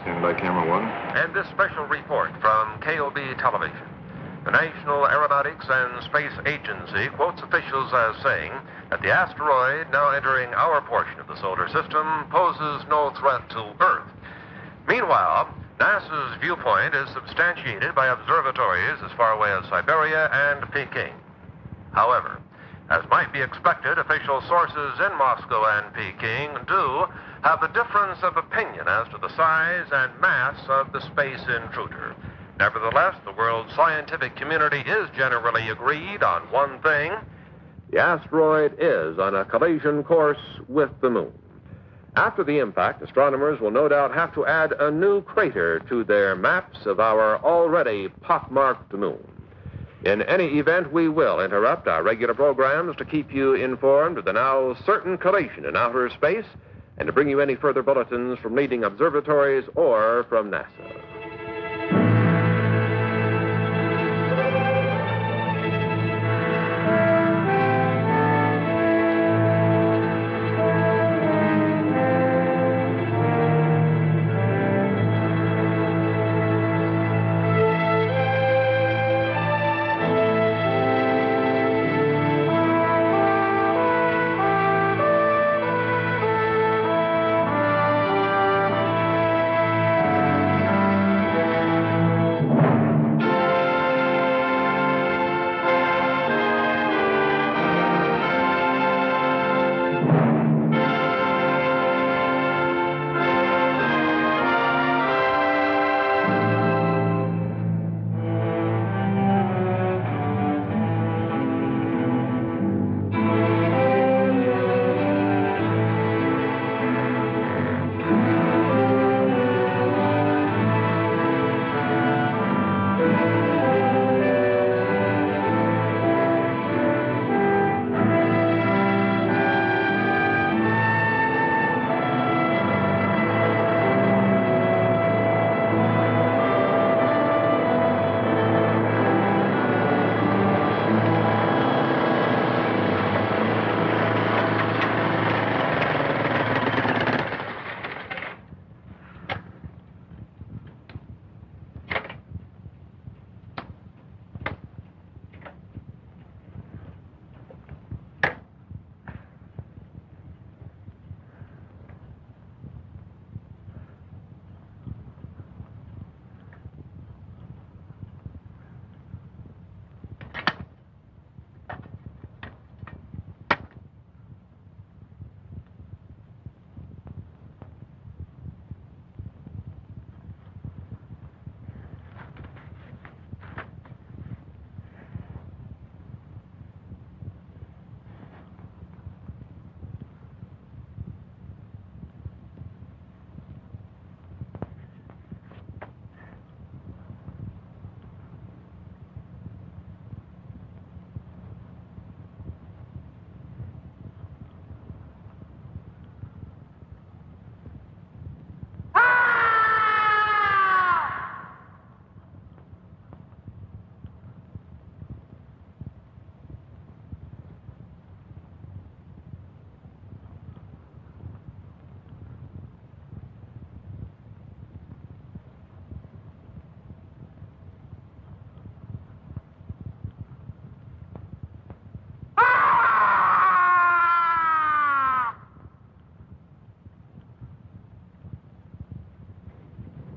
Stand by, camera one. And this special report from KOB Television. The National Aeronautics and Space Agency quotes officials as saying that the asteroid now entering our portion of the solar system poses no threat to Earth. Meanwhile, NASA's viewpoint is substantiated by observatories as far away as Siberia and Peking. However, as might be expected, official sources in Moscow and Peking do have a difference of opinion as to the size and mass of the space intruder. Nevertheless, the world's scientific community is generally agreed on one thing. The asteroid is on a collision course with the moon. After the impact, astronomers will no doubt have to add a new crater to their maps of our already pockmarked moon. In any event, we will interrupt our regular programs to keep you informed of the now certain collision in outer space and to bring you any further bulletins from leading observatories or from NASA.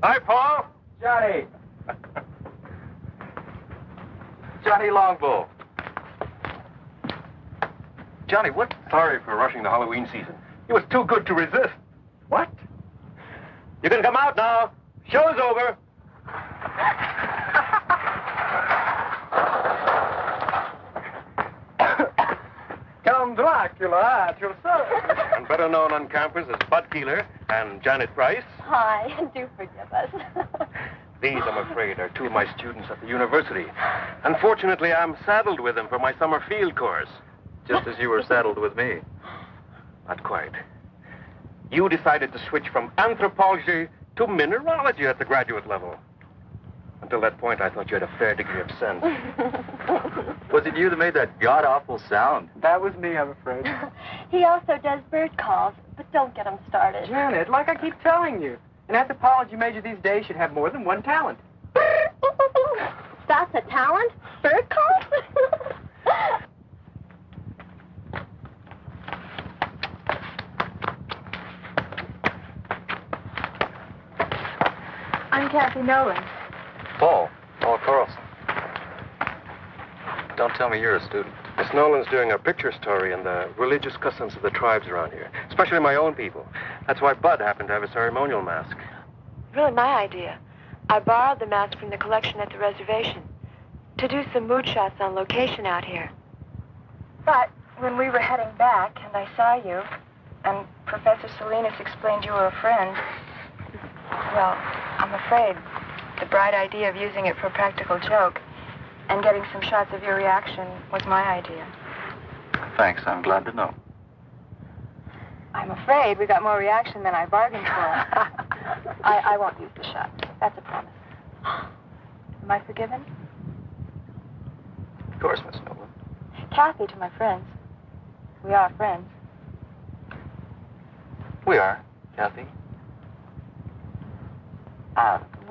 Hi, Paul. Johnny. Johnny Longbow. Johnny, what? Sorry for rushing the Halloween season. It was too good to resist. What? You can come out now. Show's over. Count Dracula at your service. And better known on campus as Bud Keeler and Janet Price. Hi, do forgive us. These, I'm afraid, are two of my students at the university. Unfortunately, I'm saddled with them for my summer field course. Just as you were saddled with me. Not quite. You decided to switch from anthropology to mineralogy at the graduate level. Until that point, I thought you had a fair degree of sense. Was it you that made that god-awful sound? That was me, I'm afraid. He also does bird calls, but don't get him started. Janet, like I keep telling you, an anthropology major these days should have more than one talent. That's a talent? Bird calls? I'm Kathy Nolan. Paul Carlson. Don't tell me you're a student. Miss Nolan's doing a picture story on the religious customs of the tribes around here, especially my own people. That's why Bud happened to have a ceremonial mask. Really my idea. I borrowed the mask from the collection at the reservation to do some mood shots on location out here. But when we were heading back and I saw you, and Professor Salinas explained you were a friend, well, I'm afraid the bright idea of using it for a practical joke and getting some shots of your reaction was my idea. Thanks, I'm glad to know. I'm afraid we got more reaction than I bargained for. I won't use the shot. That's a promise. Am I forgiven? Of course, Miss Nolan. Kathy to my friends. We are friends. We are, Kathy.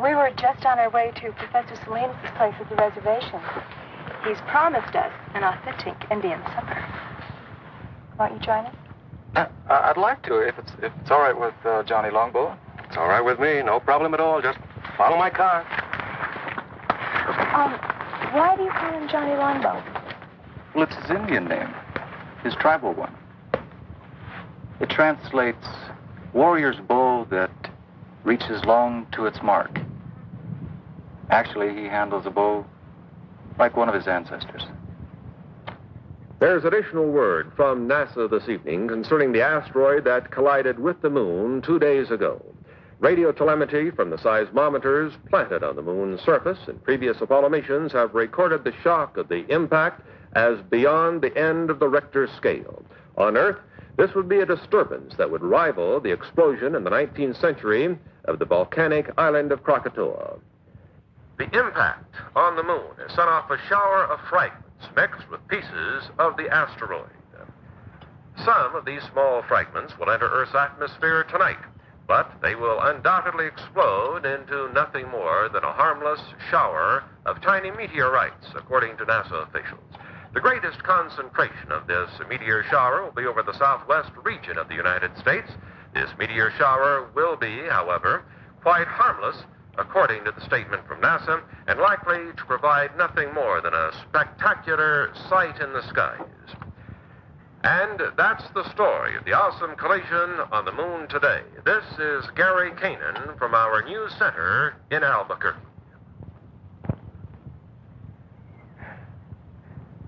We were just on our way to Professor Salinas' place at the reservation. He's promised us an authentic Indian supper. Won't you join us? I'd like to, if it's all right with Johnny Longbow. It's all right with me, no problem at all. Just follow my car. Why do you call him Johnny Longbow? Well, it's his Indian name, his tribal one. It translates warrior's bow that reaches long to its mark. Actually, he handles a bow like one of his ancestors. There's additional word from NASA this evening concerning the asteroid that collided with the moon 2 days ago. Radio telemetry from the seismometers planted on the moon's surface in previous Apollo missions have recorded the shock of the impact as beyond the end of the Richter scale. On Earth, this would be a disturbance that would rival the explosion in the 19th century of the volcanic island of Krakatoa. The impact on the moon has sent off a shower of fragments mixed with pieces of the asteroid. Some of these small fragments will enter Earth's atmosphere tonight, but they will undoubtedly explode into nothing more than a harmless shower of tiny meteorites, according to NASA officials. The greatest concentration of this meteor shower will be over the southwest region of the United States. This meteor shower will be, however, quite harmless, according to the statement from NASA, and likely to provide nothing more than a spectacular sight in the skies. And that's the story of the awesome collision on the moon today. This is Gary Kanan from our news center in Albuquerque.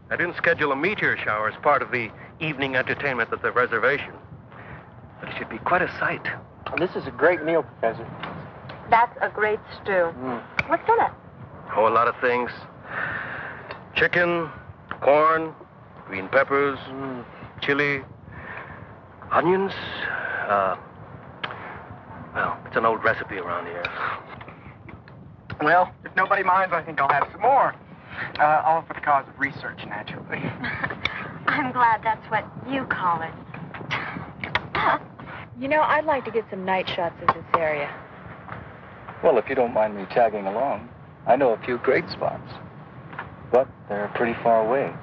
I didn't schedule a meteor shower as part of the evening entertainment at the reservation. But it should be quite a sight. This is a great meal, Professor. That's a great stew. What's in it? Oh, a lot of things. Chicken, corn, green peppers, chili, onions. Well, it's an old recipe around here. Well, if nobody minds, I think I'll have some more. All for the cause of research, naturally. I'm glad that's what you call it. You know, I'd like to get some night shots of this area. Well, if you don't mind me tagging along, I know a few great spots. But they're pretty far away.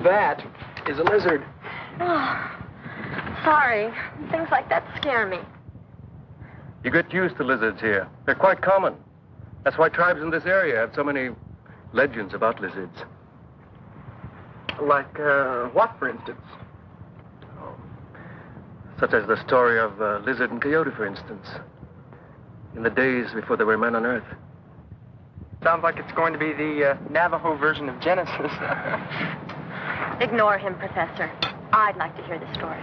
That is a lizard. Oh, sorry. Things like that scare me. You get used to lizards here. They're quite common. That's why tribes in this area have so many legends about lizards. Like, what, for instance? Such as the story of Lizard and Coyote, for instance. In the days before there were men on Earth. Sounds like it's going to be the Navajo version of Genesis. Ignore him, Professor. I'd like to hear the story.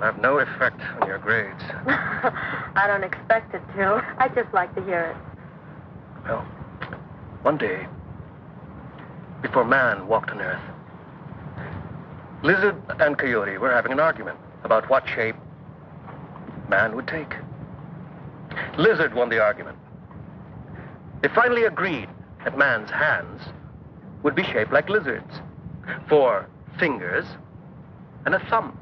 have no effect on your grades. I don't expect it to. I'd just like to hear it. Well, one day, before man walked on Earth, lizard and coyote were having an argument about what shape man would take. Lizard won the argument. They finally agreed that man's hands would be shaped like lizards, 4 fingers and a thumb.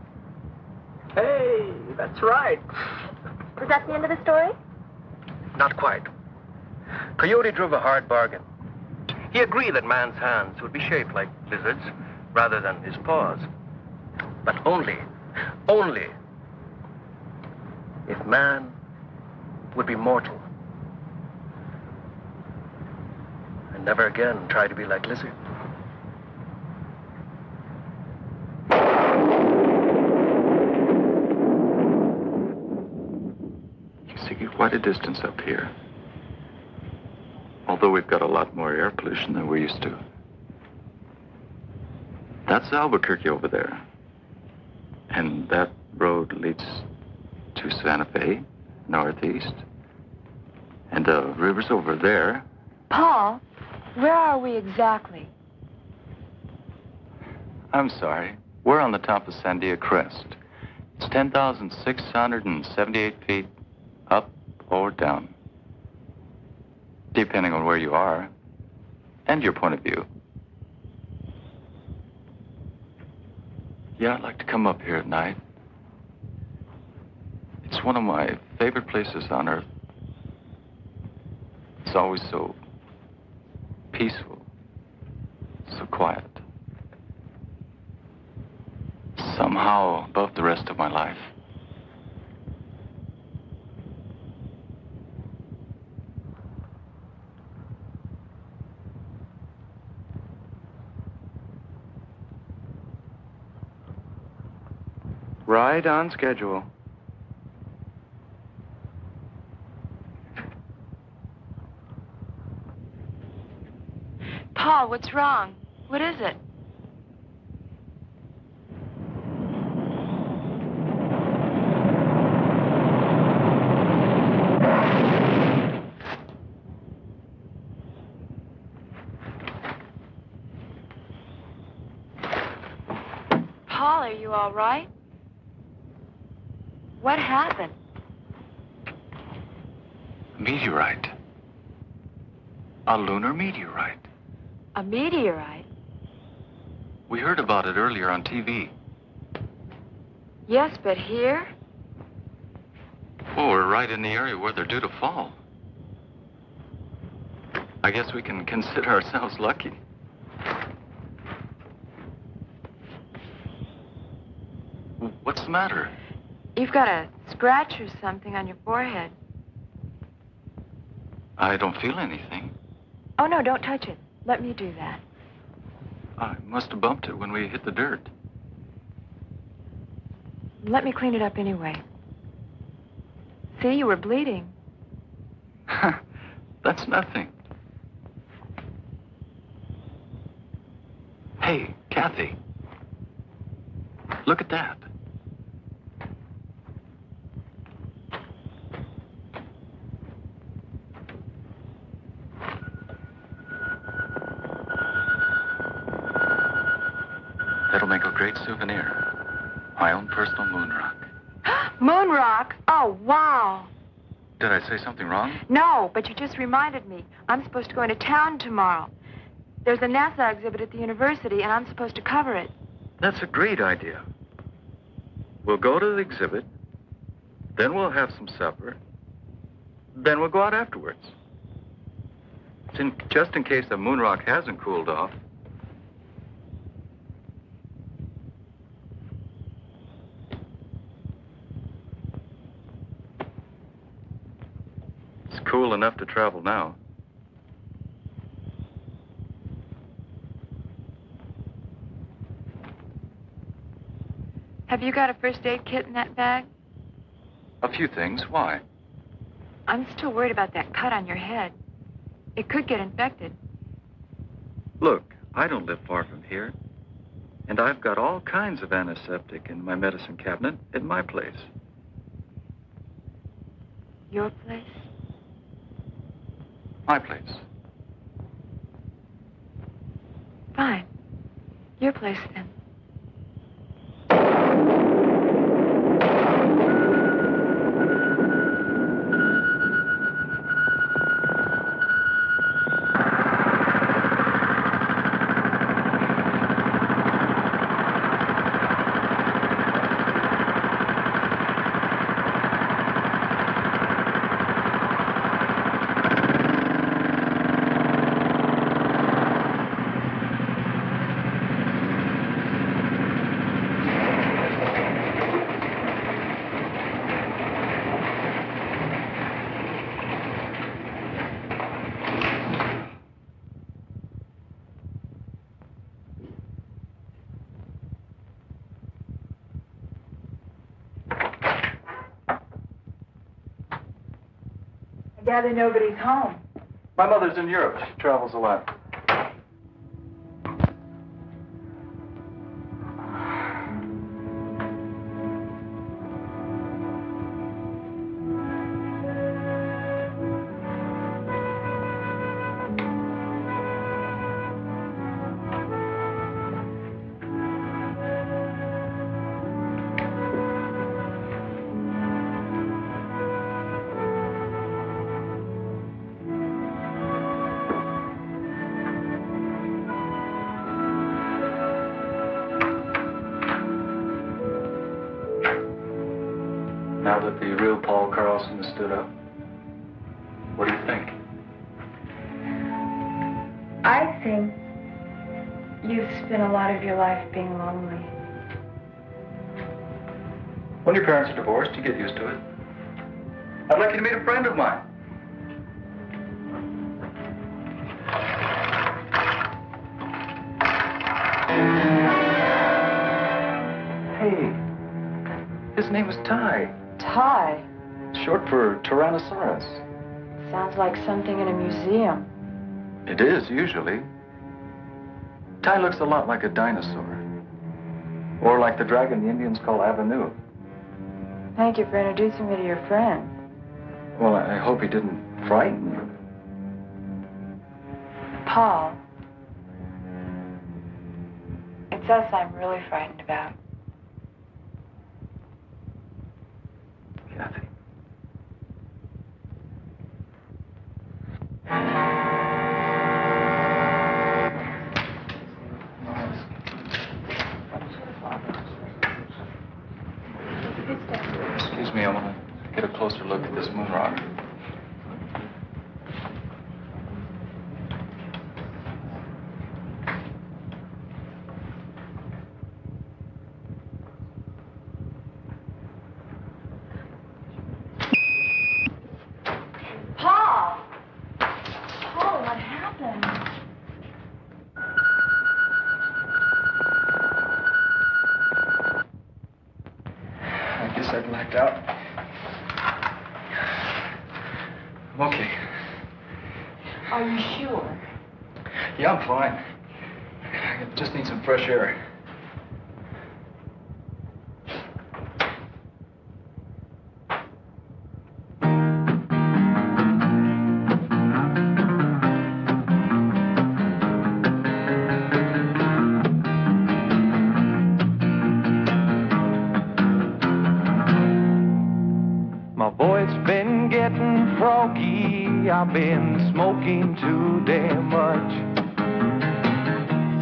Hey, that's right. Was that the end of the story? Not quite. Coyote drove a hard bargain. He agreed that man's hands would be shaped like lizards rather than his paws. But only if man would be mortal and never again try to be like lizard. You see quite a distance up here. Although we've got a lot more air pollution than we're used to. That's Albuquerque over there. And that road leads to Santa Fe, northeast. And the river's over there. Paul, where are we exactly? I'm sorry. We're on the top of Sandia Crest. It's 10,678 feet up or down, depending on where you are and your point of view. Yeah, I'd like to come up here at night. It's one of my favorite places on Earth. It's always so peaceful, so quiet. Somehow above the rest of my life. Right on schedule. Paul, what's wrong? What is it? Paul, are you all right? What happened? Meteorite. A lunar meteorite. A meteorite? We heard about it earlier on TV. Yes, but here? Well, we're right in the area where they're due to fall. I guess we can consider ourselves lucky. What's the matter? You've got a scratch or something on your forehead. I don't feel anything. Oh, no, don't touch it. Let me do that. I must have bumped it when we hit the dirt. Let me clean it up anyway. See, you were bleeding. That's nothing. Hey, Kathy. Look at that. That'll make a great souvenir. My own personal moon rock. Moon rock? Oh, wow. Did I say something wrong? No, but you just reminded me. I'm supposed to go into town tomorrow. There's a NASA exhibit at the university, and I'm supposed to cover it. That's a great idea. We'll go to the exhibit, then we'll have some supper, then we'll go out afterwards. Just in case the moon rock hasn't cooled off. It's cool enough to travel now. Have you got a first aid kit in that bag? A few things. Why? I'm still worried about that cut on your head. It could get infected. Look, I don't live far from here. And I've got all kinds of antiseptic in my medicine cabinet at my place. Your place? My place. Fine. Your place, then. I gather nobody's home. My mother's in Europe. She travels a lot. Now that the real Paul Carlson has stood up, what do you think? I think you've spent a lot of your life being lonely. When your parents are divorced, you get used to it. I'd like you to meet a friend of mine. Hey, his name is Ty. Ty. Short for Tyrannosaurus. Sounds like something in a museum. It is, usually. Ty looks a lot like a dinosaur. Or like the dragon the Indians call Avenue. Thank you for introducing me to your friend. Well, I hope he didn't frighten you. Paul. It's us I'm really frightened about. Kathy. Excuse me, I want to get a closer look at this moon rock. Paul! Paul, what happened? I guess I blacked out. I'm okay. Are you sure? Yeah, I'm fine. I just need some fresh air. My voice been getting froggy, I've been smoking too damn much.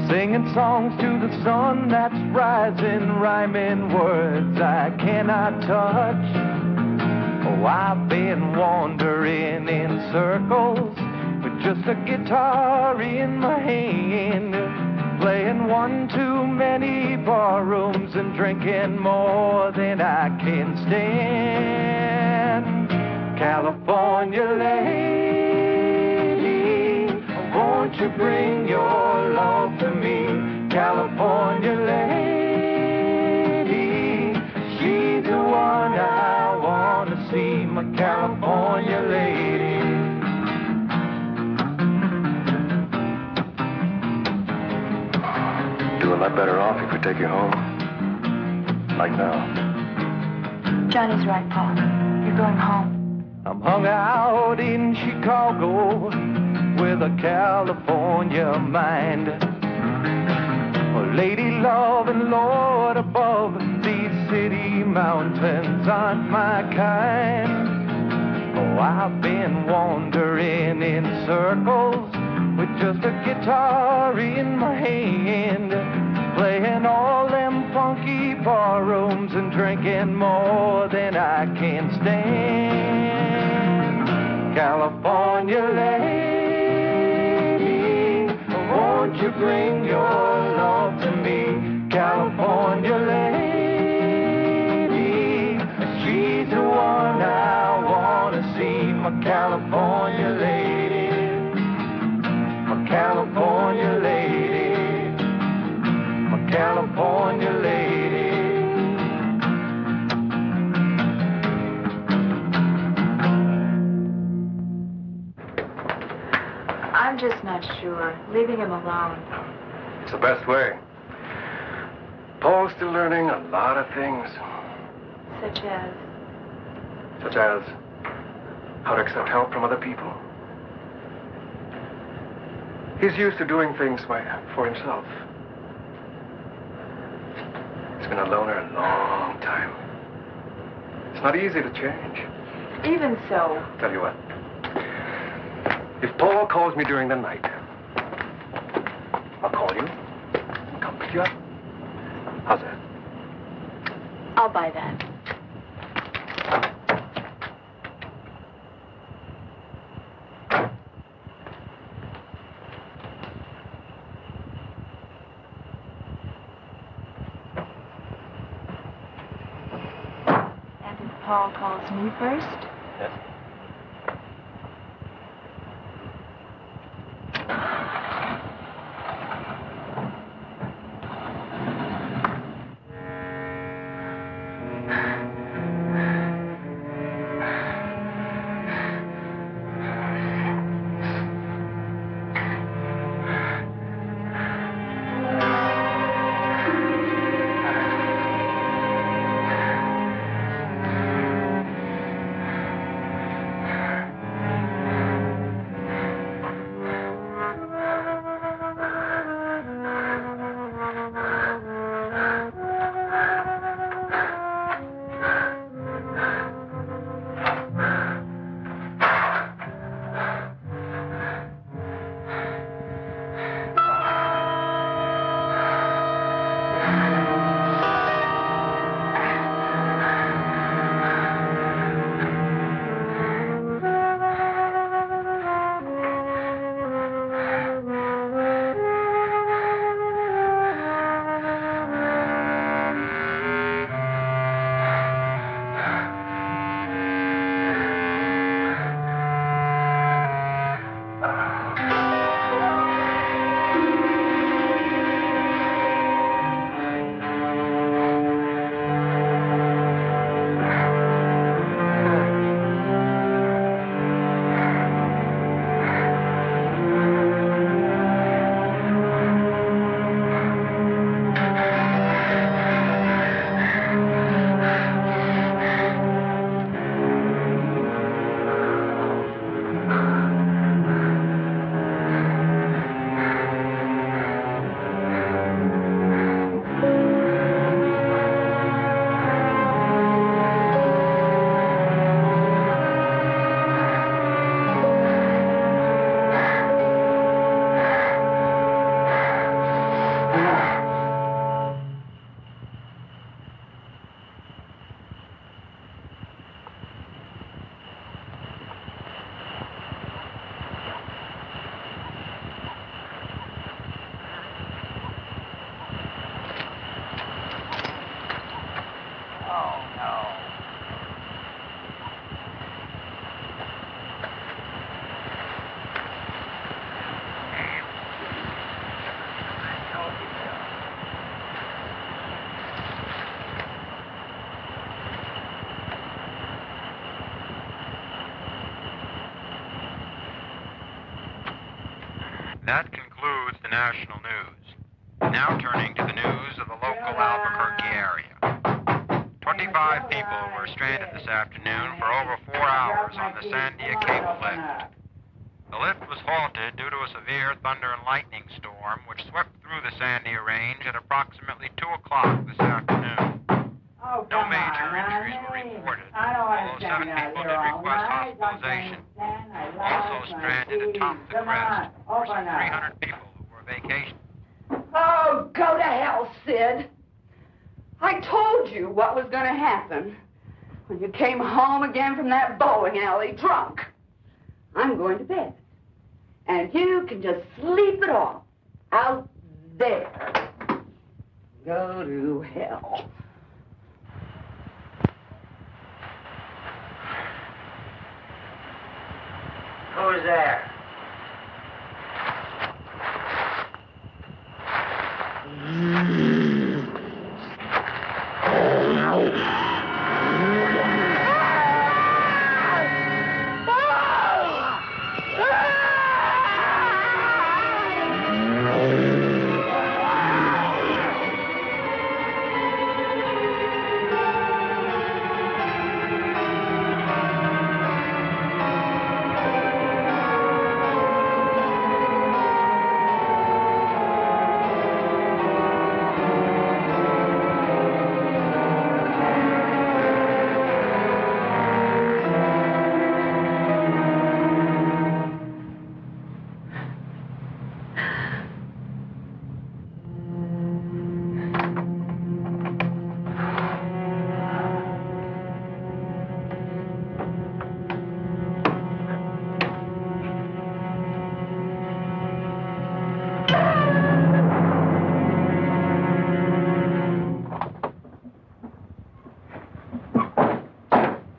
Singing songs to the sun that's rising, rhyming words I cannot touch. Oh, I've been wandering in circles with just a guitar in my hand, playing one too many bar rooms and drinking more than I can stand. California lady, won't you bring your love to me? California lady, she's the one I want to see, my California lady. Do a lot better off if we take you home. Like now. Johnny's right, Paul. You're going home. I'm hung out in Chicago with a California mind. A lady love and Lord above, these city mountains aren't my kind. Oh, I've been wandering in circles with just a guitar in my hand, playing all them funky bar rooms and drinking more than I can stand. California lady, won't you bring your love to me? California lady, she's the one I want to see. My California lady, my California lady, my California lady. I'm just not sure. Leaving him alone. It's the best way. Paul's still learning a lot of things. Such as? Such as how to accept help from other people. He's used to doing things for himself. He's been a loner a long time. It's not easy to change. Even so. Tell you what. If Paul calls me during the night, I'll call you and come pick you up. How's that? I'll buy that. And if Paul calls me first? Yes. That concludes the national news. Now turning to the news of the local Albuquerque area. 25 people were stranded this afternoon for over 4 hours on the Sandia cable lift. The lift was halted due to a severe thunder and lightning storm which swept through the Sandia range at approximately 2 o'clock this afternoon. No major injuries were reported, although 7 people did request hospitalization. Also stranded atop the crest were some 300 people who were vacationing. Oh, go to hell, Sid. I told you what was going to happen when you came home again from that bowling alley drunk. I'm going to bed. And you can just sleep it off out there. Go to hell. Who's there?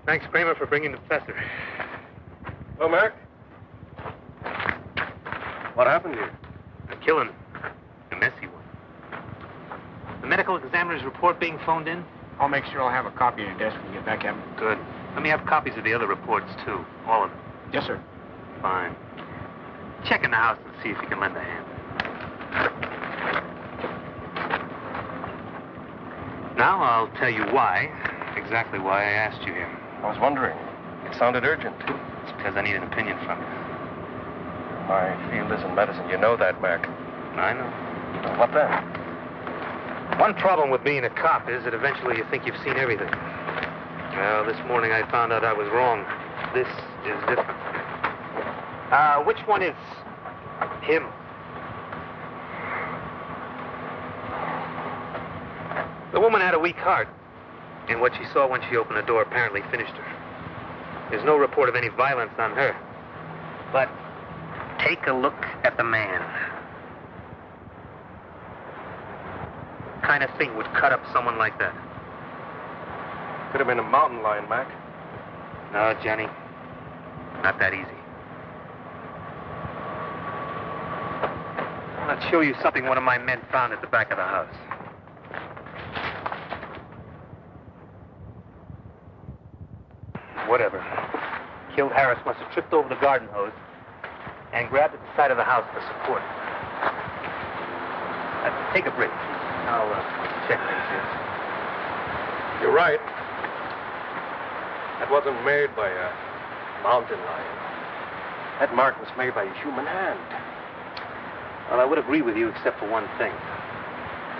Thanks, Kramer, for bringing the professor. Hello, Mark. What happened here? A killing. A messy one. The medical examiner's report being phoned in? I'll make sure I'll have a copy on your desk when you get back, Captain. Good. Let me have copies of the other reports, too. All of them. Yes, sir. Fine. Check in the house and see if you can lend a hand. Now I'll tell you why. Exactly why I asked you here. I was wondering. It sounded urgent. It's because I need an opinion from you. My field is in medicine. You know that, Mac. I know. Well, what then? One problem with being a cop is that eventually you think you've seen everything. Well, this morning I found out I was wrong. This is different. Which one is him? The woman had a weak heart. And what she saw when she opened the door apparently finished her. There's no report of any violence on her. But take a look at the man. What kind of thing would cut up someone like that? Could have been a mountain lion, Mac. No, Johnny. Not that easy. I'll show you something one of my men found at the back of the house. Whatever. Killed Harris must have tripped over the garden hose and grabbed at the side of the house for support. Take a break. I'll check things here. You're right. That wasn't made by a mountain lion. That mark was made by a human hand. Well, I would agree with you except for one thing.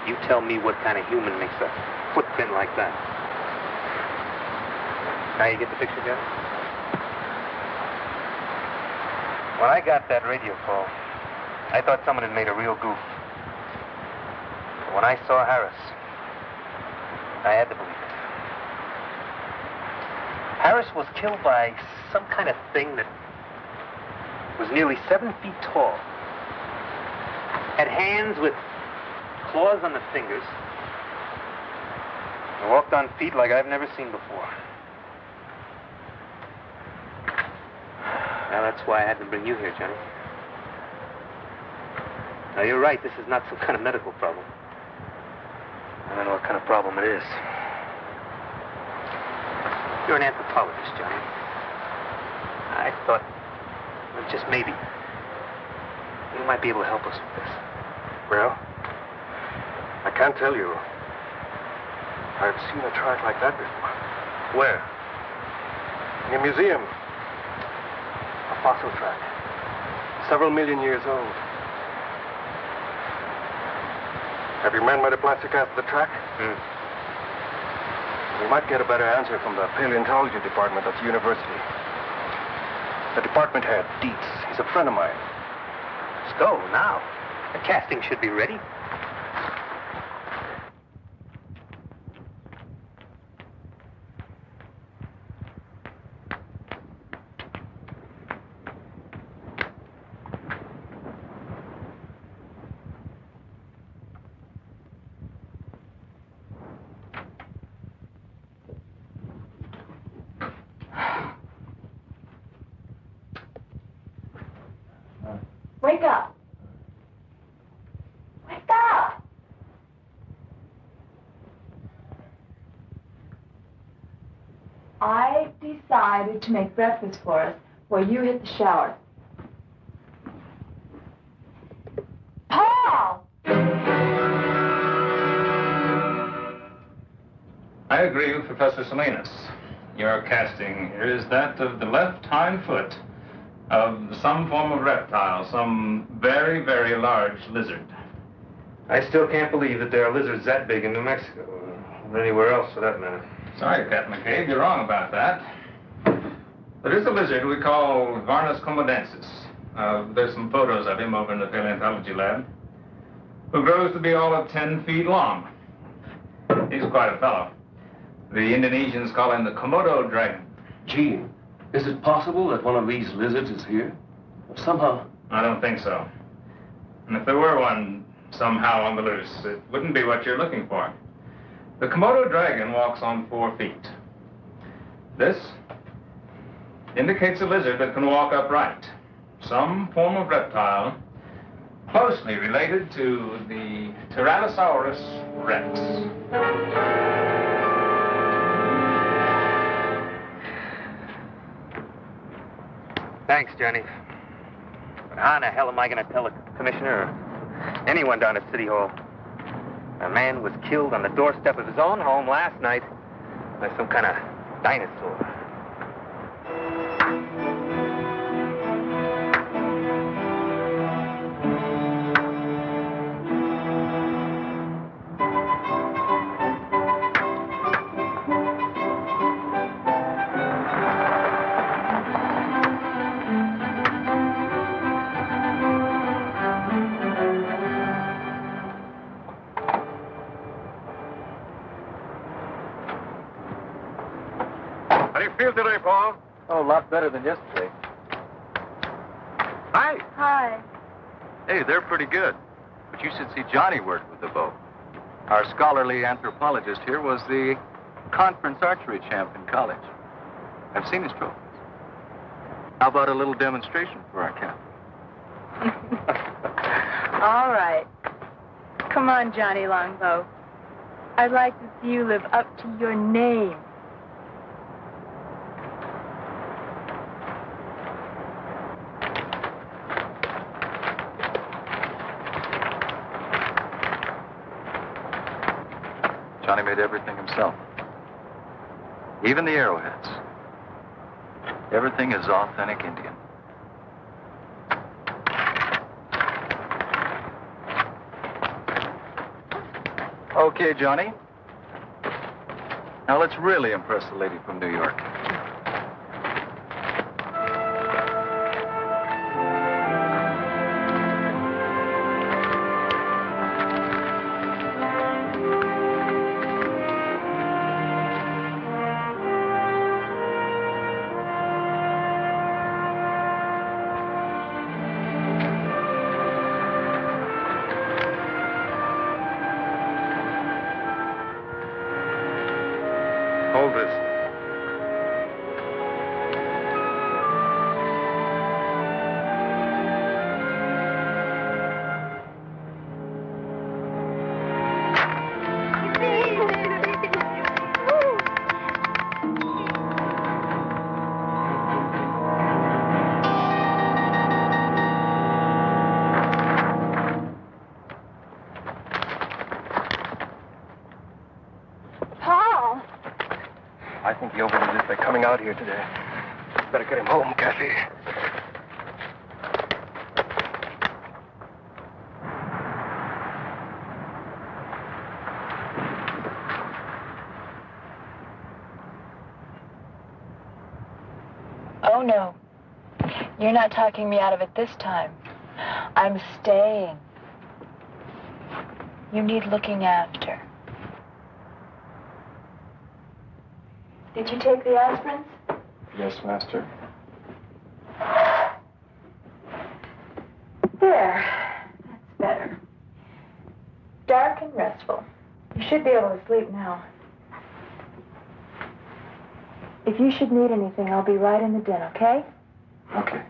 You tell me what kind of human makes a footprint like that. Now you get the picture, Johnny? When I got that radio call, I thought someone had made a real goof. But when I saw Harris, I had to believe it. Harris was killed by some kind of thing that was nearly 7 feet tall. Had hands with claws on the fingers. And walked on feet like I've never seen before. Now, that's why I had to bring you here, Johnny. Now, you're right. This is not some kind of medical problem. I don't know what kind of problem it is. You're an anthropologist, Johnny. I thought, well, just maybe, you might be able to help us with this. Well, I can't tell you. I've seen a track like that before. Where? In a museum. A fossil track. Several million years old. Have your men made a plastic cast of the track? We might get a better answer from the paleontology department at the university. The department head, Dietz. He's a friend of mine. Let's go now. The casting should be ready. Wake up. Wake up. I decided to make breakfast for us while you hit the shower. Paul! I agree with Professor Salinas. Your casting here is that of the left hind foot of some form of reptile, some very, very large lizard. I still can't believe that there are lizards that big in New Mexico, or anywhere else for that matter. Sorry, Captain McCabe, you're wrong about that. There is a lizard we call Varnus comodensis. There's some photos of him over in the paleontology lab, who grows to be all of 10 feet long. He's quite a fellow. The Indonesians call him the Komodo dragon. Gee, is it possible that one of these lizards is here? Somehow. I don't think so. And if there were one somehow on the loose, it wouldn't be what you're looking for. The Komodo dragon walks on 4 feet. This indicates a lizard that can walk upright. Some form of reptile closely related to the Tyrannosaurus rex. Thanks, Johnny. But how in the hell am I going to tell the commissioner or anyone down at City Hall? A man was killed on the doorstep of his own home last night by some kind of dinosaur. How do you feel today, Paul? Oh, a lot better than yesterday. Hi. Hi. Hey, they're pretty good. But you should see Johnny work with the bow. Our scholarly anthropologist here was the conference archery champ in college. I've seen his trophies. How about a little demonstration for our captain? All right. Come on, Johnny Longbow. I'd like to see you live up to your name. Johnny made everything himself. Even the arrowheads. Everything is authentic Indian. Okay, Johnny. Now let's really impress the lady from New York. Hold this. out here today. Better get him home, Kathy. Oh, no. You're not talking me out of it this time. I'm staying. You need looking after. Did you take the aspirins? Yes, Master. There. That's better. Dark and restful. You should be able to sleep now. If you should need anything, I'll be right in the den, okay? Okay.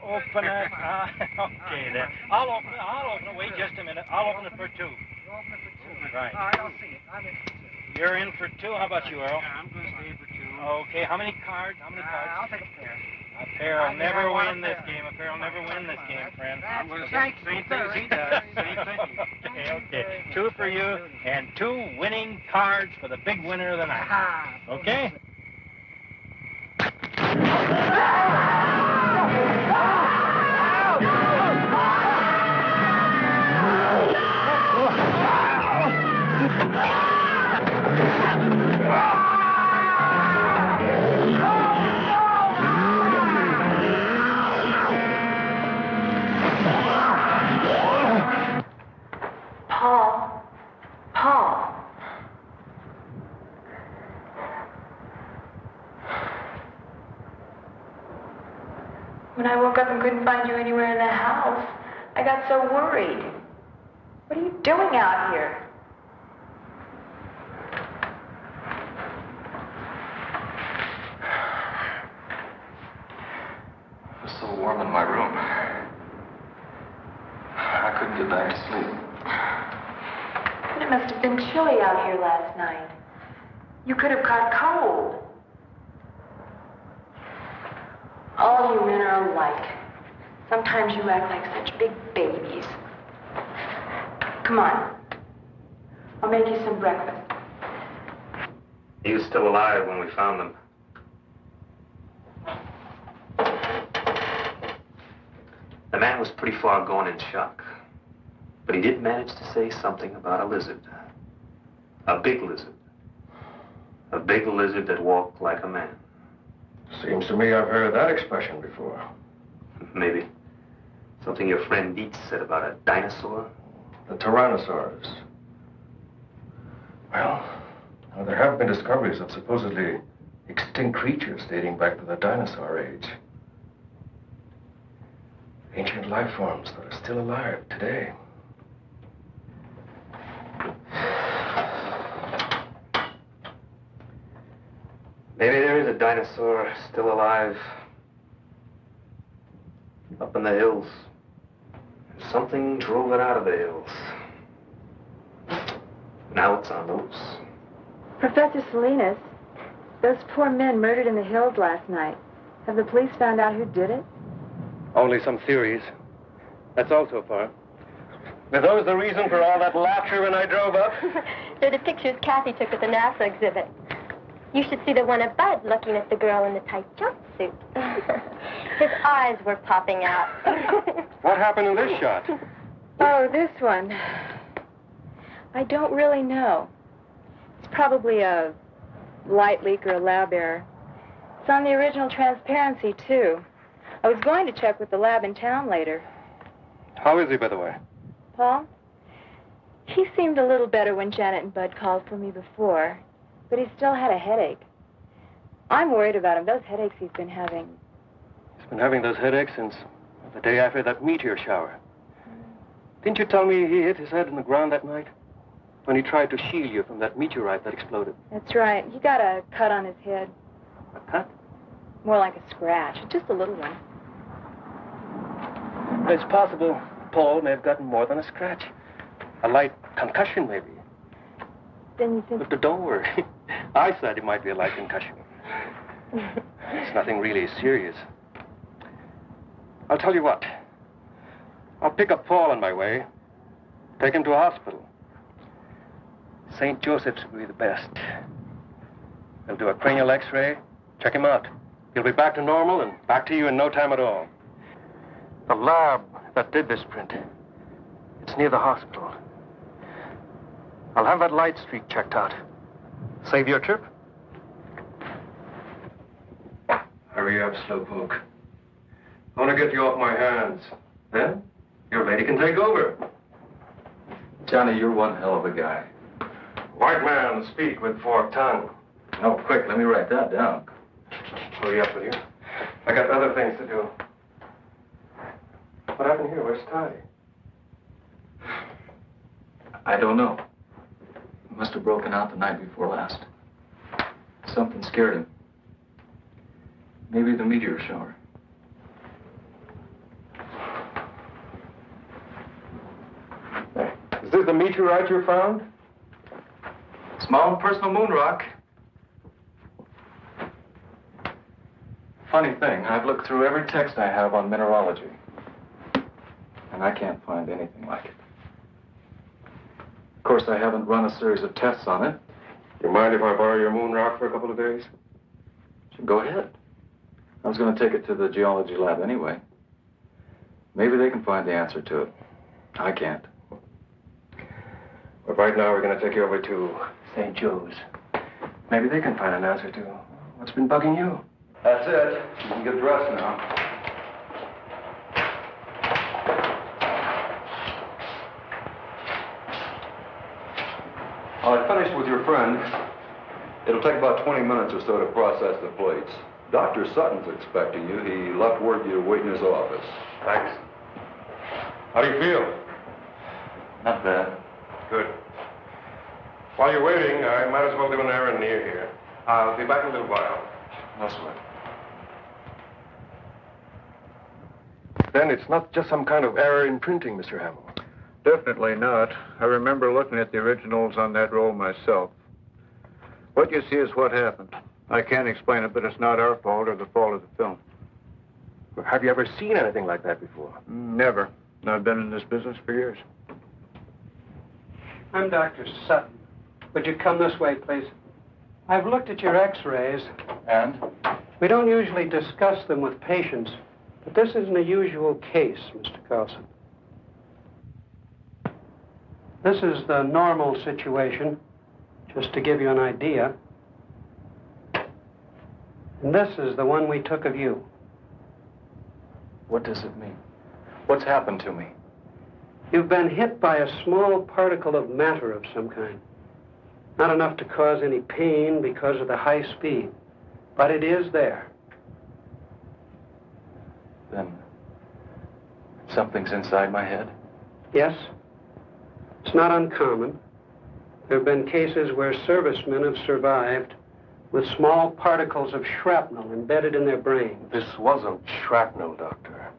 Open it. Okay, then. I'll open it. Wait just a minute. I'll open it for two. You'll open it for two. Right. All right, I'll see it. I'm in for two. You're in for two. How about you, Earl? Yeah, I'm going to stay for two. Okay. How many cards? I'll take a pair. A pair will never win this game. A pair will never win this game, friend. I'm going to say same thing as he does. Same thing. Okay. Two for you and two winning cards for the big winner of the night. Okay? Paul. When I woke up and couldn't find you anywhere in the house, I got so worried. What are you doing out here? It was so warm in my room. I couldn't get back to sleep. But it must have been chilly out here last night. You could have caught cold. All you men are alike. Sometimes you act like such big babies. Come on. I'll make you some breakfast. He was still alive when we found him. The man was pretty far gone in shock. But he did manage to say something about a lizard. A big lizard. A big lizard that walked like a man. Seems to me I've heard that expression before. Maybe. Something your friend Dietz said about a dinosaur? The Tyrannosaurus. Well, now there have been discoveries of supposedly extinct creatures dating back to the dinosaur age. Ancient life forms that are still alive today. Maybe there is a dinosaur still alive. Up in the hills. Something drove it out of the hills. Now it's on the loose. Professor Salinas, those poor men murdered in the hills last night. Have the police found out who did it? Only some theories. That's all so far. Were those the reason for all that laughter when I drove up? They're the pictures Kathy took at the NASA exhibit. You should see the one of Bud looking at the girl in the tight jumpsuit. His eyes were popping out. What happened in this shot? Oh, this one. I don't really know. It's probably a light leak or a lab error. It's on the original transparency, too. I was going to check with the lab in town later. How is he, by the way? Paul? He seemed a little better when Janet and Bud called for me before, but he still had a headache. I'm worried about him. Those headaches he's been having. He's been having those headaches since the day after that meteor shower. Didn't you tell me he hit his head in the ground that night? When he tried to shield you from that meteorite that exploded. That's right. He got a cut on his head. A cut? More like a scratch. Just a little one. It's possible Paul may have gotten more than a scratch. A light concussion, maybe. Then you think... But don't worry. I said it might be a light concussion. It's nothing really serious. I'll tell you what. I'll pick up Paul on my way. Take him to a hospital. St. Joseph's will be the best. They'll do a cranial x-ray, check him out. He'll be back to normal and back to you in no time at all. The lab that did this print, it's near the hospital. I'll have that light streak checked out. Save your trip? Hurry up, Slowpoke. I want to get you off my hands. Then, your lady can take over. Johnny, you're one hell of a guy. White man, speak with forked tongue. Oh, quick, let me write that down. Hurry up with you. I got other things to do. What happened here? Where's Ty? I don't know. He must have broken out the night before last. Something scared him. Maybe the meteor shower. Is this the meteorite you found? Small personal moon rock. Funny thing, I've looked through every text I have on mineralogy, and I can't find anything like it. Of course, I haven't run a series of tests on it. You mind if I borrow your moon rock for a couple of days? Go ahead. I was going to take it to the geology lab anyway. Maybe they can find the answer to it. I can't. But right now, we're going to take you over to St. Joe's. Maybe they can find an answer to what's been bugging you. That's it. You can get dressed now. I finished with your friend. It'll take about 20 minutes or so to process the plates. Dr. Sutton's expecting you. He left word you to wait in his office. Thanks. How do you feel? Not bad. Good. While you're waiting, I might as well do an errand near here. I'll be back in a little while. No sweat. Then it's not just some kind of error in printing, Mr. Hamill. Definitely not. I remember looking at the originals on that roll myself. What you see is what happened. I can't explain it, but it's not our fault or the fault of the film. Have you ever seen anything like that before? Never. I've been in this business for years. I'm Dr. Sutton. Would you come this way, please? I've looked at your x-rays. And? We don't usually discuss them with patients, but this isn't a usual case, Mr. Carlson. This is the normal situation, just to give you an idea. And this is the one we took of you. What does it mean? What's happened to me? You've been hit by a small particle of matter of some kind. Not enough to cause any pain because of the high speed, but it is there. Then something's inside my head? Yes. It's not uncommon. There have been cases where servicemen have survived with small particles of shrapnel embedded in their brain. This wasn't shrapnel, Doctor.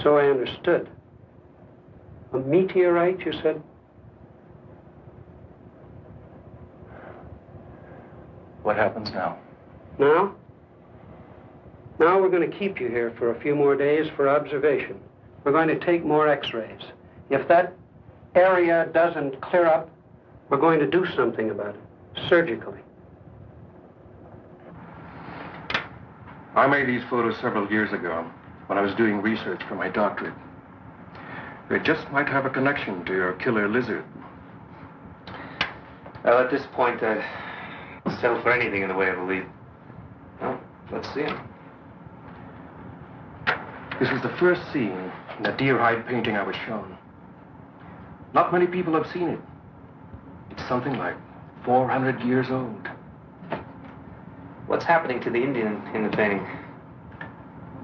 So I understood. A meteorite, you said? What happens now? Now? Now we're going to keep you here for a few more days for observation. We're going to take more x-rays. If that area doesn't clear up, we're going to do something about it, surgically. I made these photos several years ago when I was doing research for my doctorate. They just might have a connection to your killer lizard. Well, at this point, I'd settle for anything in the way of a lead. Well, let's see him. This was the first scene in the deer hide painting I was shown. Not many people have seen it. It's something like 400 years old. What's happening to the Indian in the painting?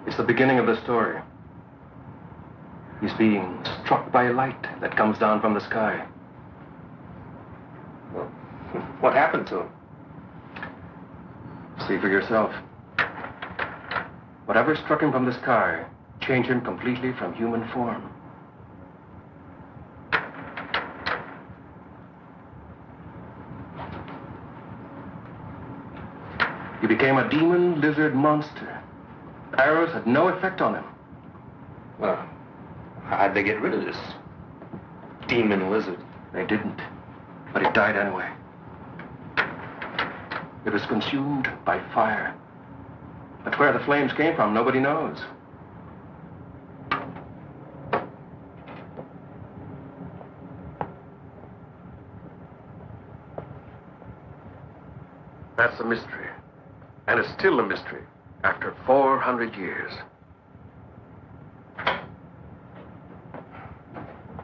It's the beginning of the story. He's being struck by a light that comes down from the sky. Well, what happened to him? See for yourself. Whatever struck him from the sky changed him completely from human form. He became a demon lizard monster. Arrows had no effect on him. Well, how'd they get rid of this demon lizard? They didn't, but it died anyway. It was consumed by fire. But where the flames came from, nobody knows. That's a mystery. And it's still a mystery after 400 years.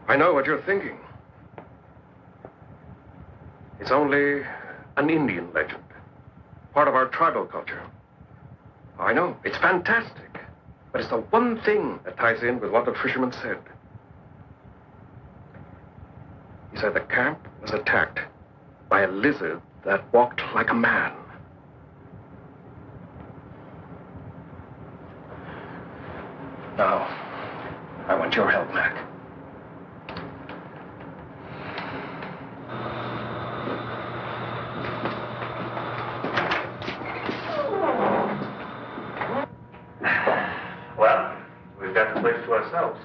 I know what you're thinking. It's only an Indian legend, part of our tribal culture. I know, it's fantastic, but it's the one thing that ties in with what the fisherman said. He said the camp was attacked by a lizard that walked like a man. Now, I want your help, Mac. Well, we've got the place to ourselves.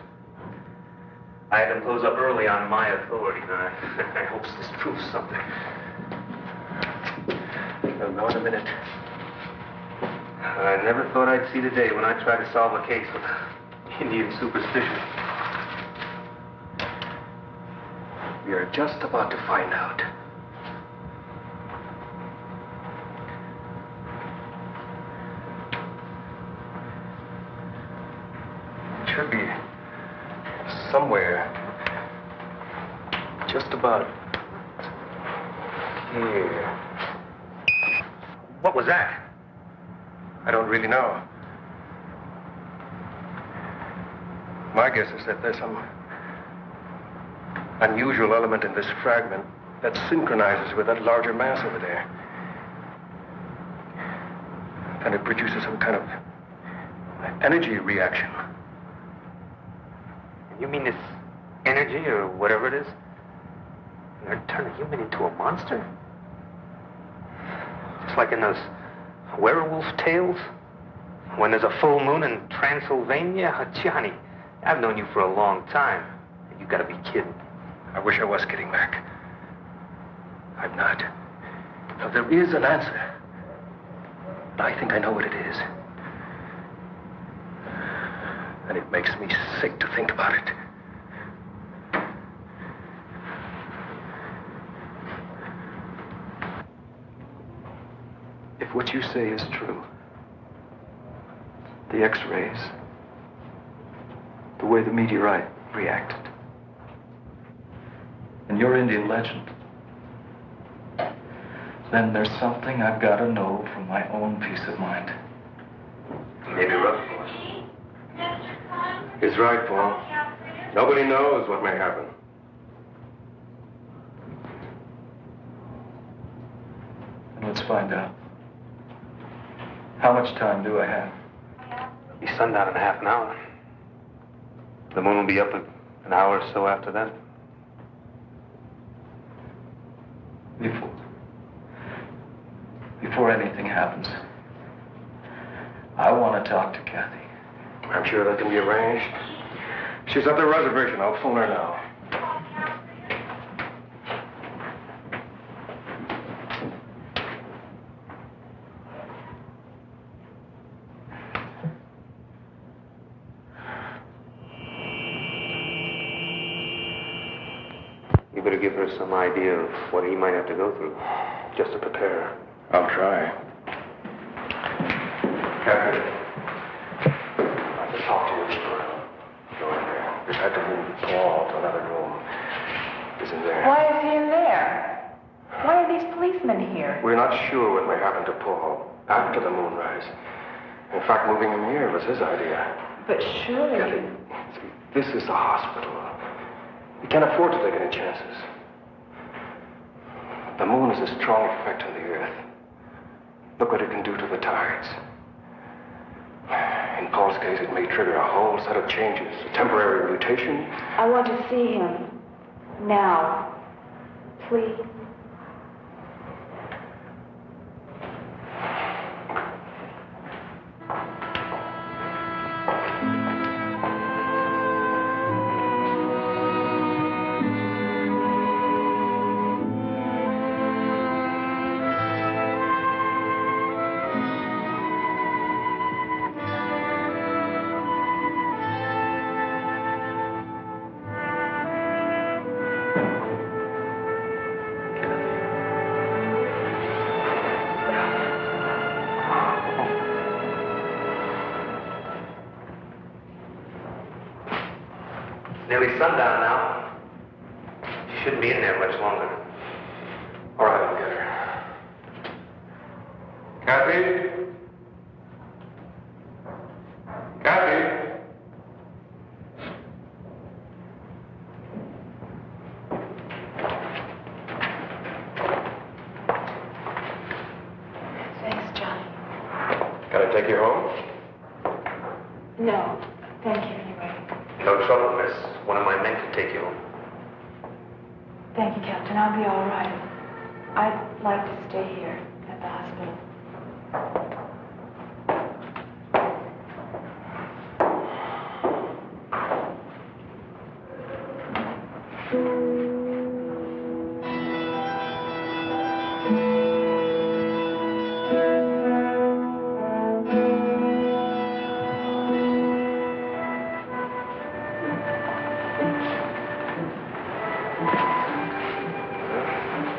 I had them close up early on my authority, and I hope this proves something. We'll know in a minute. I never thought I'd see the day when I tried to solve a case with Indian superstition. We are just about to find out. It should be somewhere just about here. What was that? I don't really know. My guess is that there's some unusual element in this fragment that synchronizes with that larger mass over there. Then it produces some kind of energy reaction. You mean this energy, or whatever it is, going to turn a human into a monster? Just like in those werewolf tales? When there's a full moon in Transylvania? Johnny, I've known you for a long time. You gotta be kidding. I wish I was kidding, Mac. I'm not. Now, there is an answer. But I think I know what it is. And it makes me sick to think about it. If what you say is true, the X-rays, the way the meteorite reacted, and your Indian legend, then there's something I've got to know for my own peace of mind. Maybe rough. He's right, Paul. Nobody knows what may happen. Let's find out. How much time do I have? Be sundown in half an hour. The moon will be up an hour or so after that. Before anything happens, I want to talk to Kathy. I'm sure that can be arranged. She's at the reservation. I'll phone her now. You better give her some idea of what he might have to go through, just to prepare her. I'll try. Kathy, I can talk to you before go in there. We've had to move Paul to another room. Isn't there? Why is he in there? Why are these policemen here? We're not sure what may happen to Paul after the moonrise. In fact, moving him here was his idea. But surely... Kathy, see, this is a hospital. We can't afford to take any chances. The moon is a strong effect on the Earth. Look what it can do to the tides. In Paul's case, it may trigger a whole set of changes, a temporary mutation. I want to see him. Now. Please. Nearly sundown now. She shouldn't be in there much longer. All right, I'll get her. Kathy? Kathy? Thanks, Johnny. Can I take you home? No, thank you anyway. No trouble, miss. One of my men can take you home. Thank you, Captain. I'll be all right. I'd like to stay here at the hospital.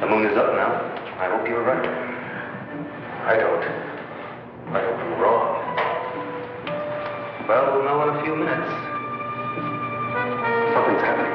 The moon is up now. I hope you're right. I don't. I hope I'm wrong. Well, we'll know in a few minutes. Something's happening.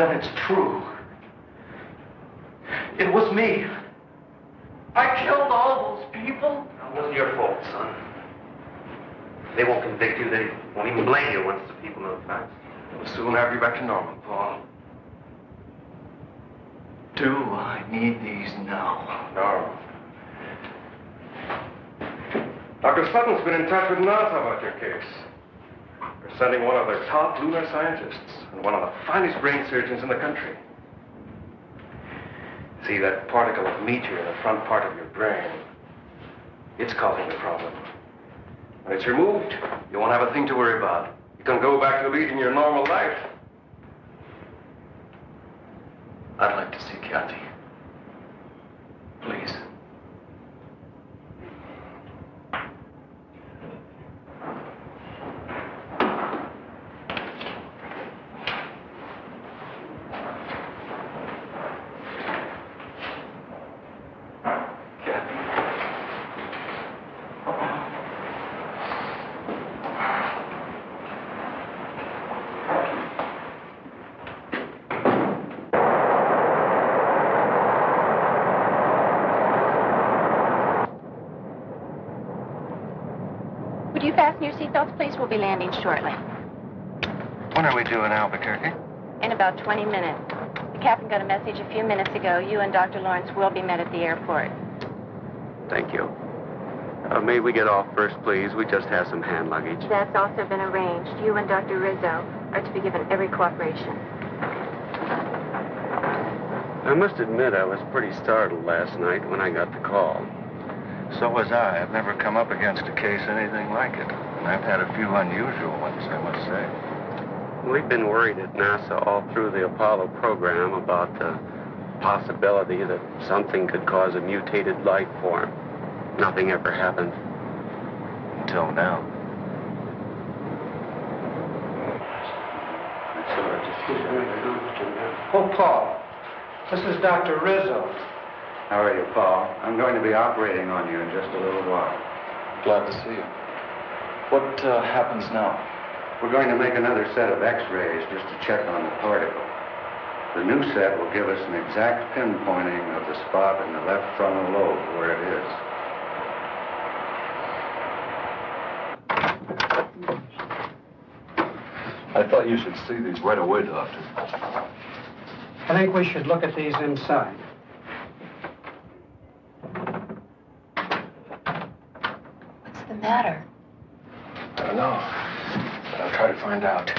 Then it's true. It was me. I killed all those people. It wasn't your fault, son. They won't convict you. They won't even blame you once the people know the facts. We'll soon have you back to normal, Paul. Do I need these now? No. Dr. Sutton's been in touch with NASA about your case. They're sending one of their top lunar scientists and one of the finest brain surgeons in the country. See that particle of meteor in the front part of your brain? It's causing the problem. When it's removed, you won't have a thing to worry about. You can go back to leading your normal life. I'd like to see Kathy. Please. Would you fasten your seatbelts, please? We'll be landing shortly. When are we due in Albuquerque? In about 20 minutes. The captain got a message a few minutes ago. You and Dr. Lawrence will be met at the airport. Thank you. May we get off first, please? We just have some hand luggage. That's also been arranged. You and Dr. Rizzo are to be given every cooperation. I must admit I was pretty startled last night when I got the call. So was I. I've never come up against a case anything like it. And I've had a few unusual ones, I must say. We've been worried at NASA all through the Apollo program about the possibility that something could cause a mutated life form. Nothing ever happened. Until now. Oh, Paul, this is Dr. Rizzo. How are you, Paul? I'm going to be operating on you in just a little while. Glad to see you. What happens now? We're going to make another set of x-rays just to check on the particle. The new set will give us an exact pinpointing of the spot in the left frontal lobe where it is. I thought you should see these right away, Doctor. I think we should look at these inside. What's the matter? I don't know, but I'll try to find out.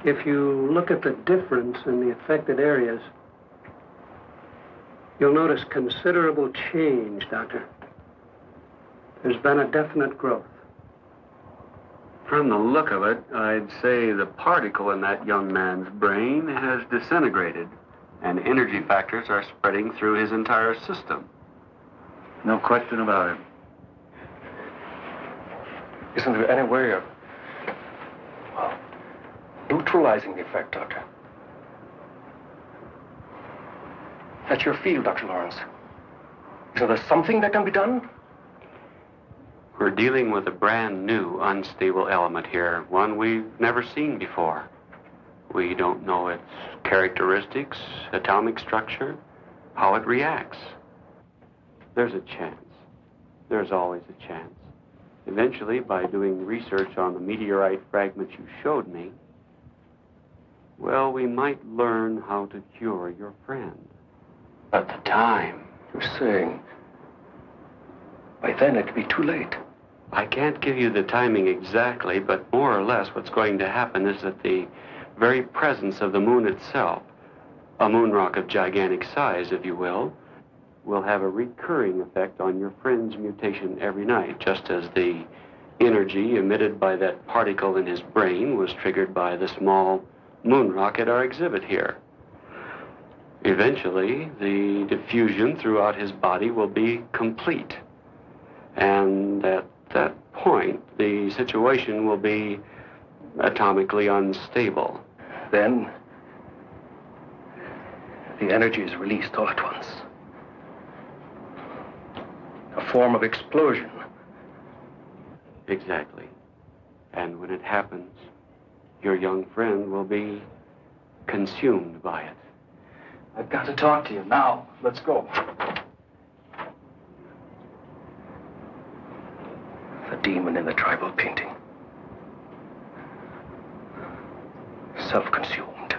If you look at the difference in the affected areas, you'll notice considerable change, Doctor. There's been a definite growth. From the look of it, I'd say the particle in that young man's brain has disintegrated, and energy factors are spreading through his entire system. No question about it. Isn't there any way of, well, neutralizing the effect, Doctor? That's your field, Dr. Lawrence. Isn't there something that can be done? We're dealing with a brand new unstable element here, one we've never seen before. We don't know its characteristics, atomic structure, how it reacts. There's a chance. There's always a chance. Eventually, by doing research on the meteorite fragment you showed me, well, we might learn how to cure your friend. But the time... You're saying by then it'd be too late. I can't give you the timing exactly, but more or less what's going to happen is that the very presence of the moon itself, a moon rock of gigantic size, if you will have a recurring effect on your friend's mutation every night, just as the energy emitted by that particle in his brain was triggered by the small moon rock at our exhibit here. Eventually, the diffusion throughout his body will be complete. And at that point, the situation will be atomically unstable. Then, the energy is released all at once. A form of explosion. Exactly. And when it happens, your young friend will be consumed by it. I've got to talk to you now. Let's go. The demon in the tribal painting. Self-consumed.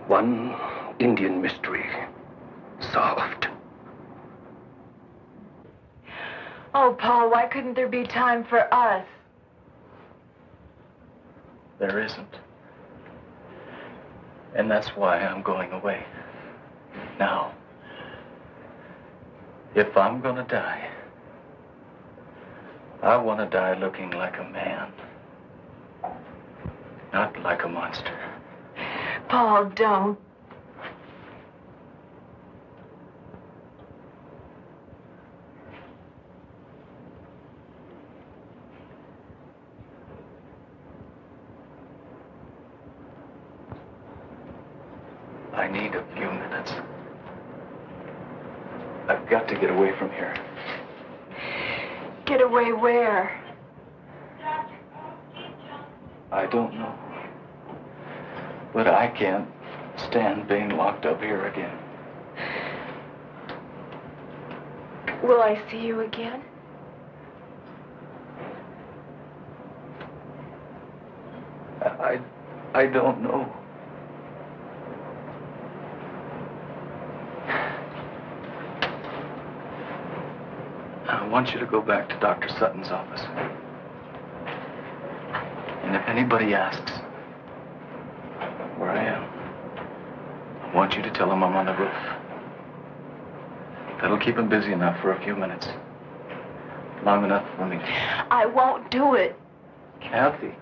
One Indian mystery solved. Oh, Paul, why couldn't there be time for us? There isn't. And that's why I'm going away. Now, if I'm gonna die, I want to die looking like a man, not like a monster. Paul, don't. I need a few minutes. I've got to get away from here. Get away where? I don't know. But I can't stand being locked up here again. Will I see you again? I don't know. I want you to go back to Dr. Sutton's office. And if anybody asks where I am, I want you to tell them I'm on the roof. That'll keep him busy enough for a few minutes. Long enough for me to... I won't do it. Kathy.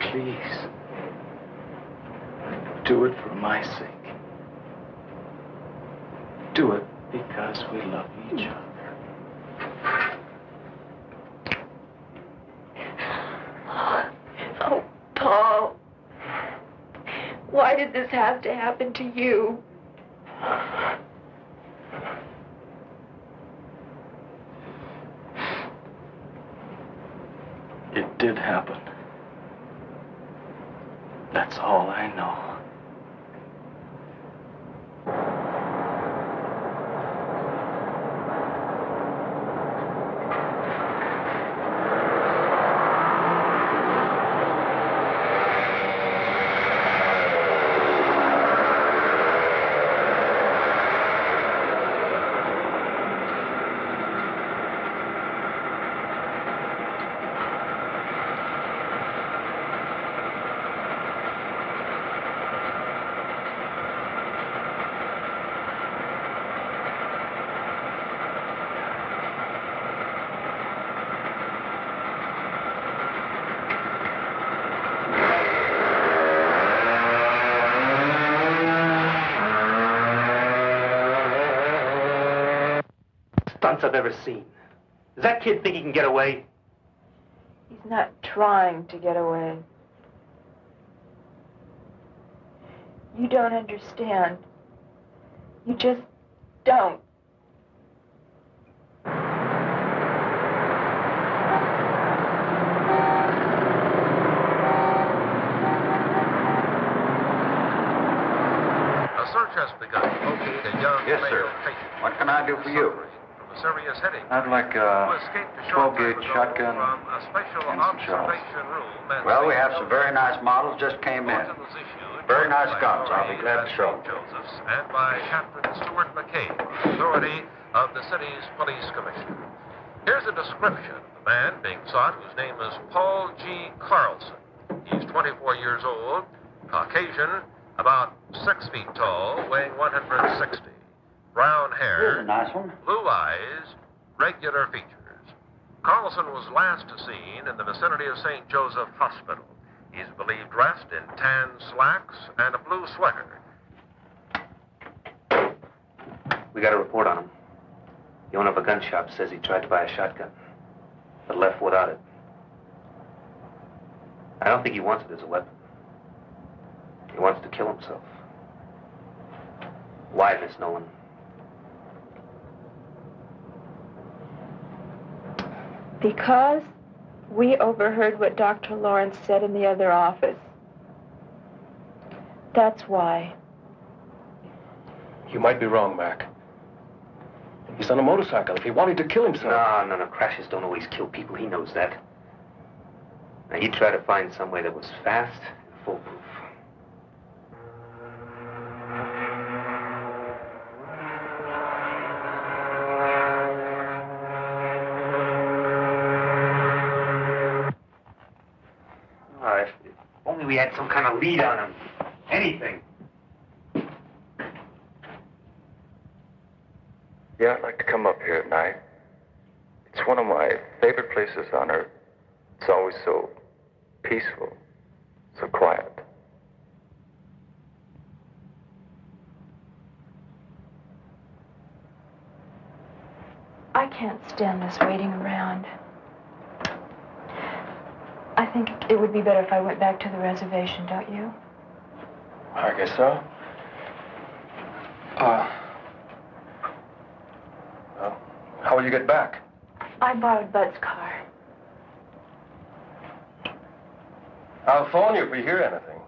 Please. Do it for my sake. Do it because we love each other. Oh, Paul. Why did this have to happen to you? It did happen. That's all I know. I've ever seen. Does that kid think he can get away? He's not trying to get away. You don't understand. You just don't. A search has begun to locate a young Yes, male sir. patient. What can I do for you? Serious heading. I'd like a 12-gauge shotgun from a special and some shells. observation room. Well, we have some very nice models just came in. Very nice guns. I'll be glad to show them. Joseph's and by Captain Stuart McCabe, authority of the city's police commissioner. Here's a description of the man being sought, whose name is Paul G. Carlson. He's 24 years old, Caucasian, about 6 feet tall, weighing 160. Brown hair, Here's a nice one. blue eyes, regular features. Carlson was last seen in the vicinity of St. Joseph Hospital. He's believed dressed in tan slacks and a blue sweater. We got a report on him. The owner of a gun shop says he tried to buy a shotgun, but left without it. I don't think he wants it as a weapon. He wants to kill himself. Why, Miss Nolan? Because we overheard what Dr. Lawrence said in the other office. That's why. You might be wrong, Mac. He's on a motorcycle. If he wanted to kill himself... No. Crashes don't always kill people. He knows that. Now, he tried to find some way that was fast and foolproof. If only we had some kind of lead on him. Anything. Yeah, I'd like to come up here at night. It's one of my favorite places on Earth. It's always so peaceful, so quiet. I can't stand this waiting around. I think it would be better if I went back to the reservation, don't you? I guess so. Well, how will you get back? I borrowed Bud's car. I'll phone you if we hear anything.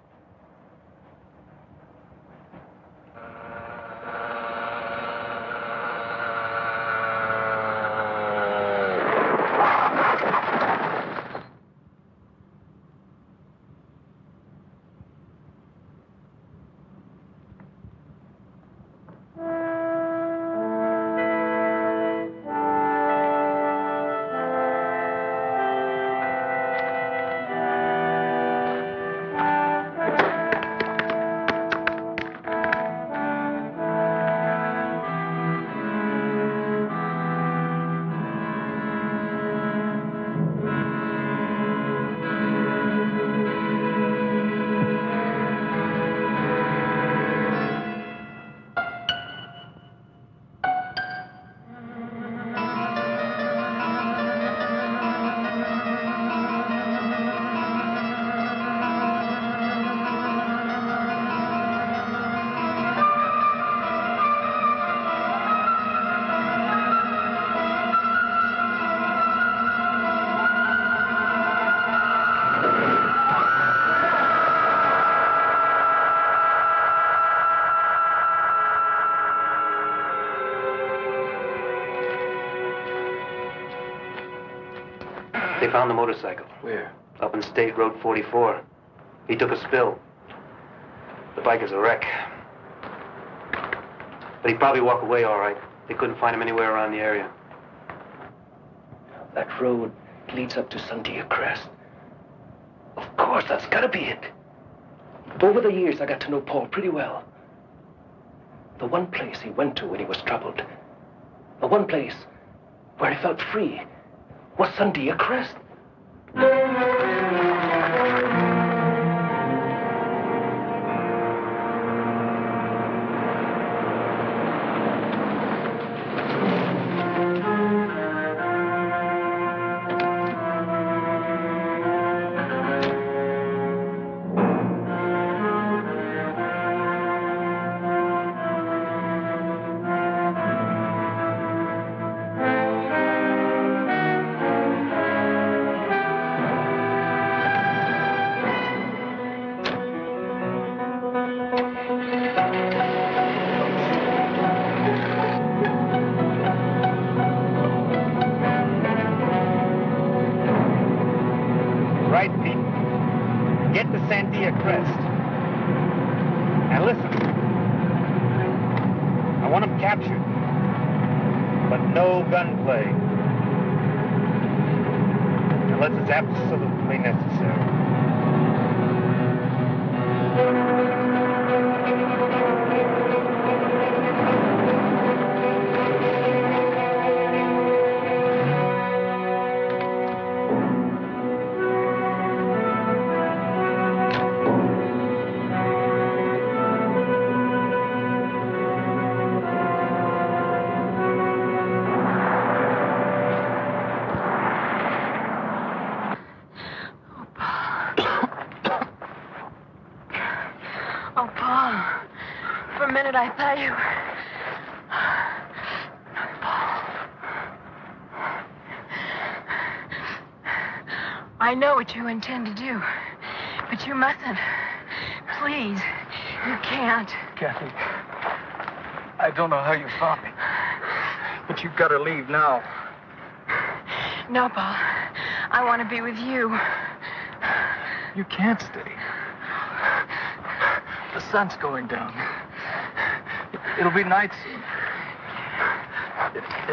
They found the motorcycle. Where? Up in State Road 44. He took a spill. The bike is a wreck. But he'd probably walk away all right. They couldn't find him anywhere around the area. That road leads up to Sandia Crest. Of course, that's gotta be it. Over the years, I got to know Paul pretty well. The one place he went to when he was troubled, the one place where he felt free, was Sandia Crest. Right, Pete. Get to Sandia Crest. And listen. I want him captured. But no gunplay. Unless it's absolutely necessary. Oh, Paul. For a minute, I thought you were... I know what you intend to do, but you mustn't. Please, you can't. Kathy, I don't know how you found me, but you've got to leave now. No, Paul. I want to be with you. You can't stay. The sun's going down. It'll be night soon.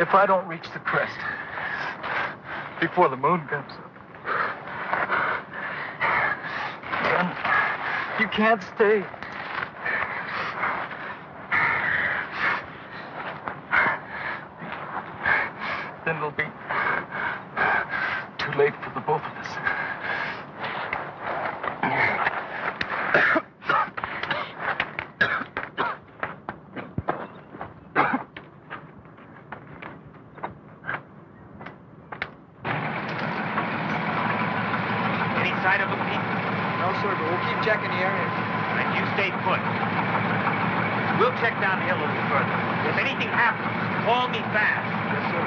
If I don't reach the crest before the moon comes up, then you can't stay. Then it'll be too late for the both of us. Any sign of them, Pete? No, sir, but we'll keep checking the area. Then you stay put. We'll check down the hill a little further. If anything happens, call me fast. Yes, sir.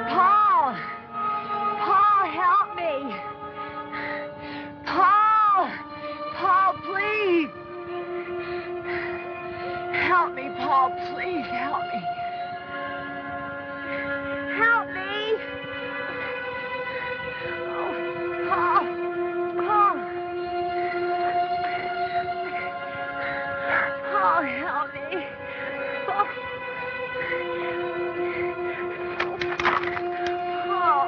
Paul! Paul, help me! Paul! Paul, please! Help me, Paul, please help me. Help me! Oh, Paul! Paul! Paul, help me! Paul! Paul!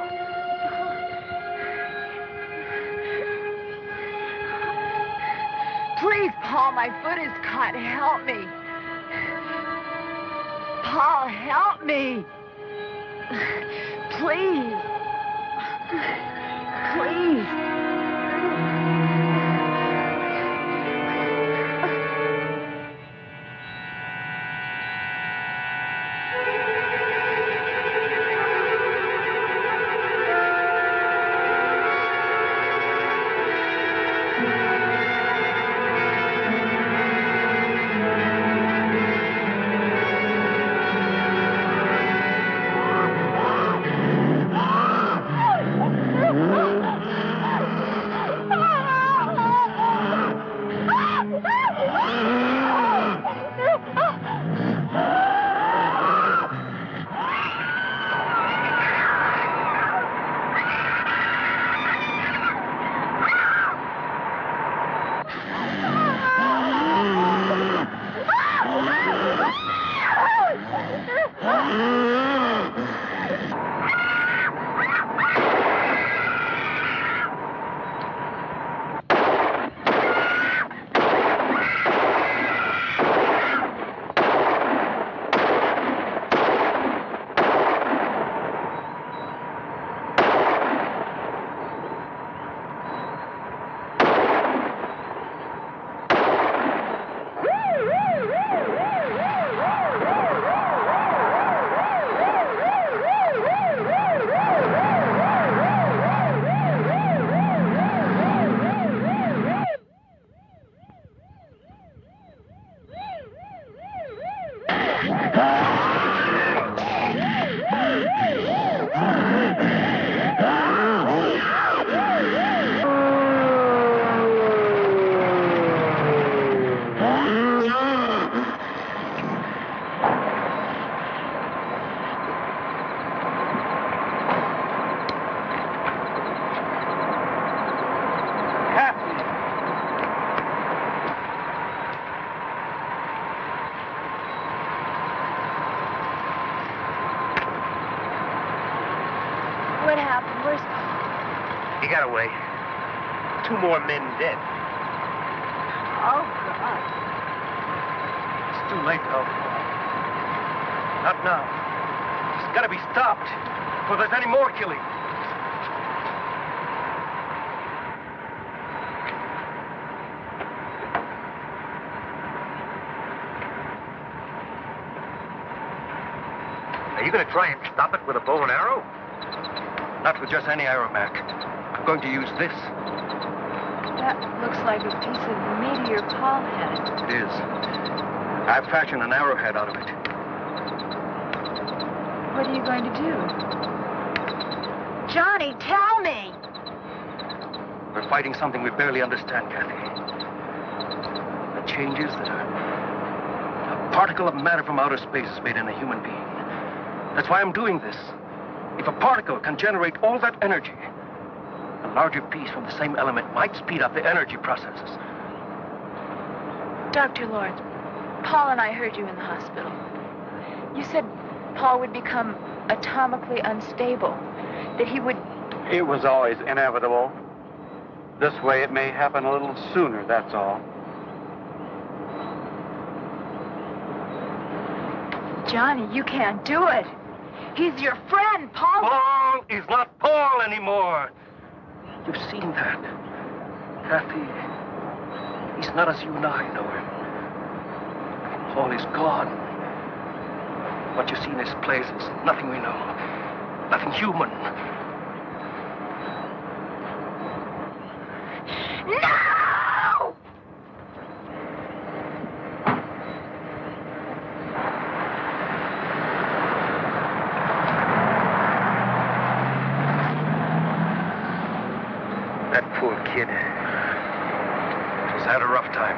Please, Paul, my foot is cut. Help me. Paul, help me. Please. Please. What happened? Where's Paul? He got away. 2 more men dead. Oh, God. It's too late to help Paul. Not now. It's got to be stopped before there's any more killing. Are you going to try and stop it with a bow and arrow? Not with just any aeromac. I'm going to use this. That looks like a piece of meteor Paul had. It is. I've fashioned an arrowhead out of it. What are you going to do? Johnny, tell me! We're fighting something we barely understand, Kathy. The changes that a particle of matter from outer space has made in a human being. That's why I'm doing this. If a particle can generate all that energy, a larger piece from the same element might speed up the energy processes. Dr. Lawrence, Paul and I heard you in the hospital. You said Paul would become atomically unstable, that he would... It was always inevitable. This way it may happen a little sooner, that's all. Johnny, you can't do it. He's your friend, Paul. Paul is not Paul anymore. You've seen that. Kathy, he's not as you and I know him. Paul is gone. What you see in his place is nothing we know. Nothing human. No! That poor kid. He's had a rough time.